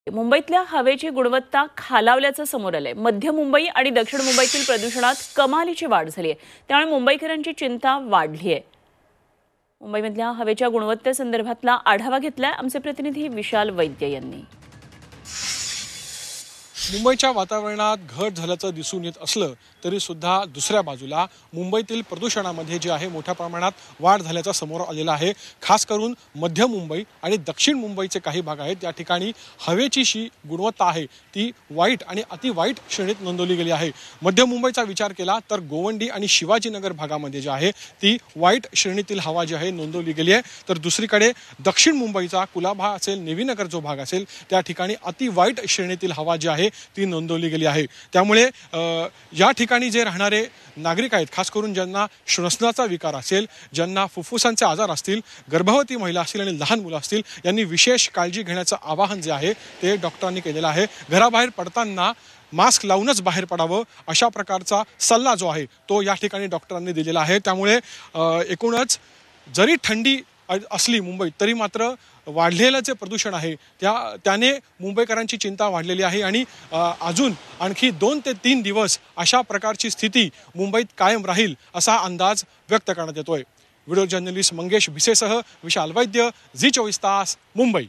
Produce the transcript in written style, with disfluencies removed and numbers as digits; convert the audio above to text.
मुंबईतल्या हवेची गुणवत्ता खालावल्याचं समोर आलंय। मध्य मुंबई आणि दक्षिण मुंबईतील प्रदूषणात कमालीची वाढ झाली आहे। त्यामुळे मुंबईकरांची चिंता वाढली आहे। मुंबईमधल्या हवेच्या गुणवत्तेसंदर्भातला आढावा घेतलाय आमचे प्रतिनिधी विशाल वैद्य यांनी। मुंबईच्या वातावरणात घट झाल्याचं दिसून येत असलं तरी सुद्धा दुसऱ्या बाजूला मुंबईतील प्रदूषणामध्ये जे आहे मोठ्या प्रमाणात वाढ झाल्याचं समोर आलेलं आहे। खास करून मध्य मुंबई आणि दक्षिण मुंबईचे काही भाग आहेत त्या ठिकाणी हवेची जी गुणवत्ता आहे ती वाईट आणि अति वाईट श्रेणीत नोंदवली गेली आहे। मध्य मुंबईचा विचार केला तर गोवंडी आणि शिवाजीनगर भागामध्ये जे आहे ती वाईट श्रेणीतील हवा जी आहे नोंदवली गेली आहे। तर दुसरीकडे दक्षिण मुंबईचा कुलाबा असेल, नेवीनगर जो भाग असेल त्या ठिकाणी अति वाईट श्रेणीतील हवा जी आहे ती नोंदवली गेली आहे। त्यामुळे या ठिकाणी जे राहणारे नागरिक आहेत, खास करून ज्यांना श्वसनाचा विकार असेल, ज्यांना फुफ्फुसांचे आजार असतील, गर्भवती महिला असतील आणि लहान मुलं असतील, यांनी विशेष काळजी घेण्याचं आवाहन जे आहे ते डॉक्टरांनी केलेलं आहे। घराबाहेर पडताना मास्क लावूनच बाहेर पडावं अशा प्रकारचा सल्ला जो आहे तो या ठिकाणी डॉक्टरांनी दिलेला आहे। त्यामुळे एकूणच जरी थंडी असली मुंबईत तरी मात्र वाढलेलं जे प्रदूषण आहे त्याने मुंबईकरांची चिंता वाढलेली आहे आणि अजून आणखी 2 ते 3 दिवस अशा प्रकारची स्थिती मुंबईत कायम राहील असा अंदाज व्यक्त करण्यात येतोय। व्हिडिओ जर्नलिस्ट मंगेश भिसेसह विशाल वैद्य, झी 24 तास, मुंबई।